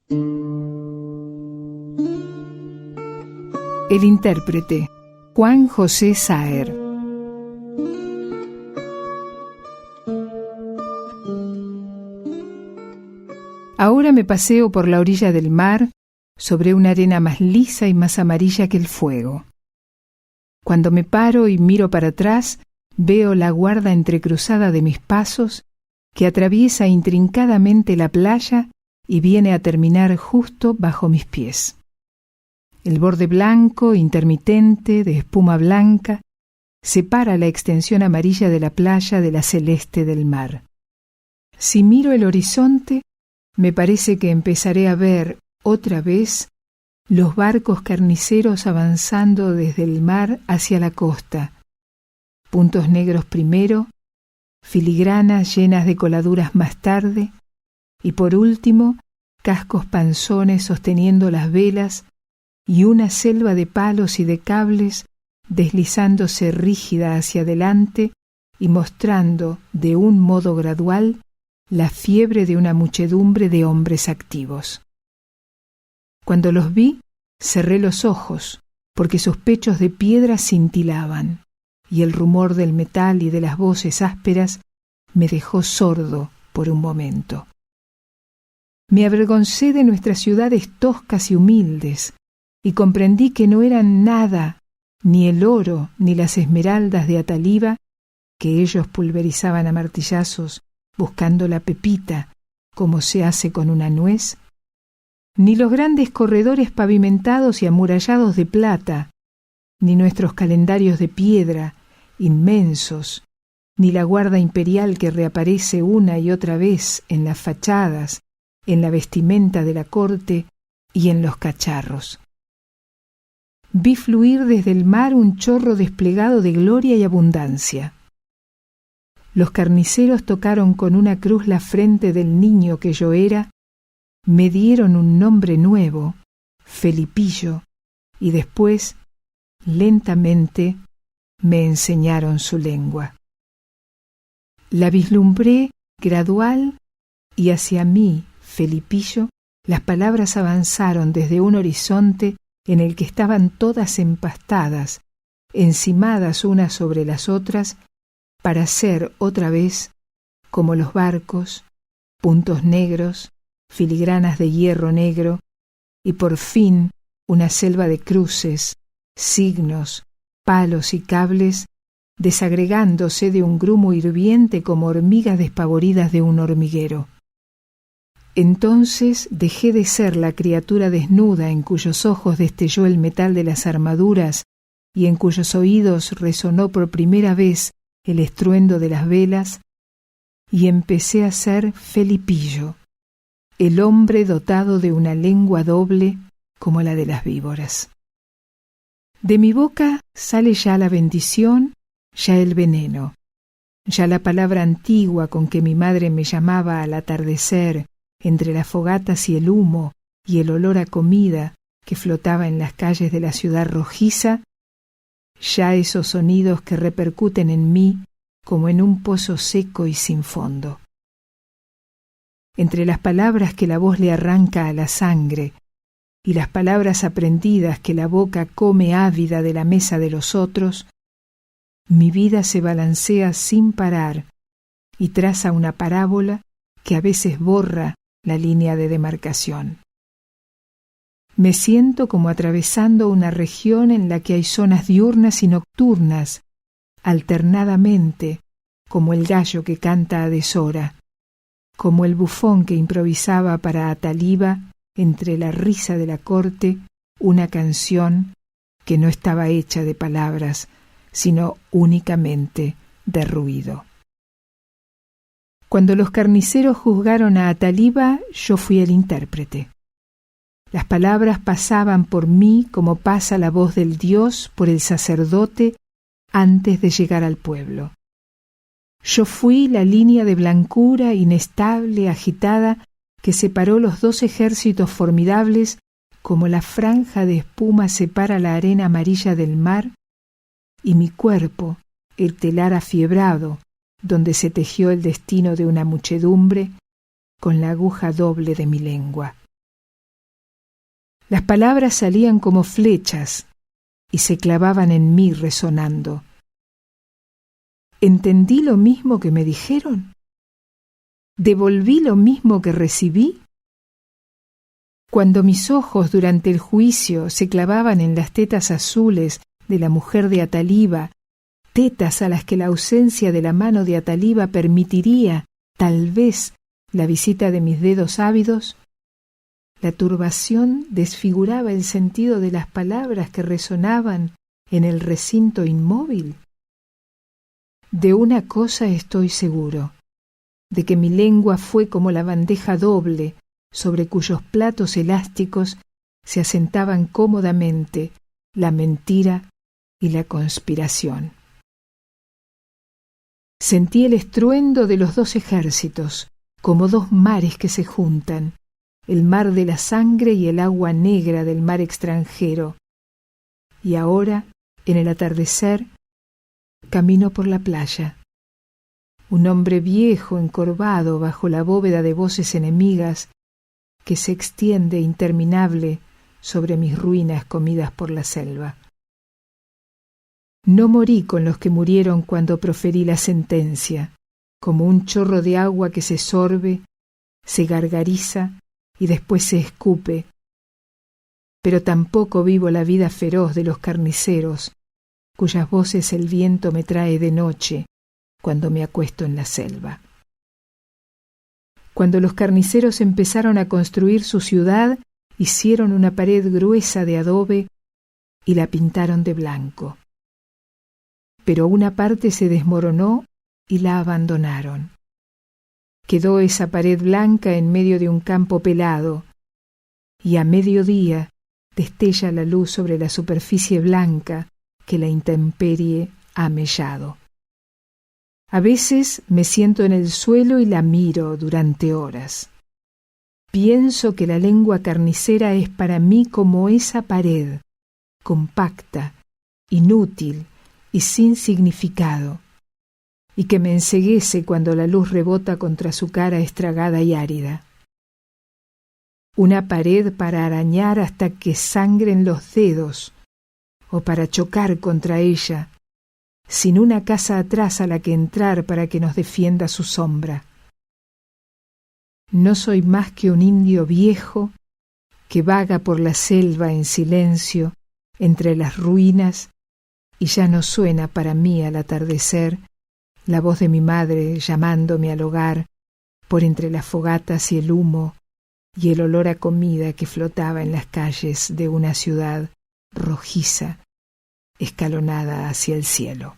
El intérprete, Juan José Saer. Ahora me paseo por la orilla del mar, sobre una arena más lisa y más amarilla que el fuego. Cuando me paro y miro para atrás, veo la guarda entrecruzada de mis pasos, que atraviesa intrincadamente la playa y viene a terminar justo bajo mis pies. El borde blanco, intermitente, de espuma blanca, separa la extensión amarilla de la playa de la celeste del mar. Si miro el horizonte, me parece que empezaré a ver, otra vez, los barcos carniceros avanzando desde el mar hacia la costa. Puntos negros primero, filigranas llenas de coladuras más tarde, y por último, cascos panzones sosteniendo las velas y una selva de palos y de cables deslizándose rígida hacia adelante y mostrando, de un modo gradual, la fiebre de una muchedumbre de hombres activos. Cuando los vi, cerré los ojos, porque sus pechos de piedra cintilaban, y el rumor del metal y de las voces ásperas me dejó sordo por un momento. Me avergoncé de nuestras ciudades toscas y humildes, y comprendí que no eran nada, ni el oro ni las esmeraldas de Ataliba, que ellos pulverizaban a martillazos buscando la pepita, como se hace con una nuez, ni los grandes corredores pavimentados y amurallados de plata, ni nuestros calendarios de piedra, inmensos, ni la guarda imperial que reaparece una y otra vez en las fachadas, en la vestimenta de la corte y en los cacharros. Vi fluir desde el mar un chorro desplegado de gloria y abundancia. Los carniceros tocaron con una cruz la frente del niño que yo era, me dieron un nombre nuevo, Felipillo, y después, lentamente, me enseñaron su lengua. La vislumbré gradual y hacia mí, Felipillo, las palabras avanzaron desde un horizonte en el que estaban todas empastadas, encimadas unas sobre las otras, para ser otra vez como los barcos, puntos negros, filigranas de hierro negro, y por fin una selva de cruces, signos, palos y cables, desagregándose de un grumo hirviente como hormigas despavoridas de un hormiguero. Entonces dejé de ser la criatura desnuda en cuyos ojos destelló el metal de las armaduras y en cuyos oídos resonó por primera vez el estruendo de las velas, y empecé a ser Felipillo, el hombre dotado de una lengua doble como la de las víboras. De mi boca sale ya la bendición, ya el veneno, ya la palabra antigua con que mi madre me llamaba al atardecer, entre las fogatas y el humo y el olor a comida que flotaba en las calles de la ciudad rojiza, ya esos sonidos que repercuten en mí como en un pozo seco y sin fondo. Entre las palabras que la voz le arranca a la sangre y las palabras aprendidas que la boca come ávida de la mesa de los otros, mi vida se balancea sin parar y traza una parábola que a veces borra la línea de demarcación. Me siento como atravesando una región en la que hay zonas diurnas y nocturnas, alternadamente, como el gallo que canta a deshora, como el bufón que improvisaba para Ataliba, entre la risa de la corte, una canción que no estaba hecha de palabras, sino únicamente de ruido. Cuando los carniceros juzgaron a Ataliba, yo fui el intérprete. Las palabras pasaban por mí como pasa la voz del Dios por el sacerdote antes de llegar al pueblo. Yo fui la línea de blancura inestable, agitada, que separó los dos ejércitos formidables como la franja de espuma separa la arena amarilla del mar, y mi cuerpo, el telar afiebrado, donde se tejió el destino de una muchedumbre, con la aguja doble de mi lengua. Las palabras salían como flechas y se clavaban en mí resonando. ¿Entendí lo mismo que me dijeron? ¿Devolví lo mismo que recibí? Cuando mis ojos durante el juicio se clavaban en las tetas azules de la mujer de Ataliba, tetas a las que la ausencia de la mano de Ataliba permitiría, tal vez, la visita de mis dedos ávidos, la turbación desfiguraba el sentido de las palabras que resonaban en el recinto inmóvil. De una cosa estoy seguro, de que mi lengua fue como la bandeja doble sobre cuyos platos elásticos se asentaban cómodamente la mentira y la conspiración. Sentí el estruendo de los dos ejércitos, como dos mares que se juntan, el mar de la sangre y el agua negra del mar extranjero. Y ahora, en el atardecer, camino por la playa. Un hombre viejo encorvado bajo la bóveda de voces enemigas que se extiende interminable sobre mis ruinas comidas por la selva. No morí con los que murieron cuando proferí la sentencia, como un chorro de agua que se sorbe, se gargariza y después se escupe, pero tampoco vivo la vida feroz de los carniceros, cuyas voces el viento me trae de noche cuando me acuesto en la selva. Cuando los carniceros empezaron a construir su ciudad, hicieron una pared gruesa de adobe y la pintaron de blanco. Pero una parte se desmoronó y la abandonaron. Quedó esa pared blanca en medio de un campo pelado, y a mediodía destella la luz sobre la superficie blanca que la intemperie ha mellado. A veces me siento en el suelo y la miro durante horas. Pienso que la lengua carnicera es para mí como esa pared, compacta, inútil y sin significado, y que me enceguece cuando la luz rebota contra su cara estragada y árida. Una pared para arañar hasta que sangren los dedos, o para chocar contra ella, sin una casa atrás a la que entrar para que nos defienda su sombra. No soy más que un indio viejo que vaga por la selva en silencio entre las ruinas, y ya no suena para mí al atardecer la voz de mi madre llamándome al hogar por entre las fogatas y el humo y el olor a comida que flotaba en las calles de una ciudad rojiza, escalonada hacia el cielo.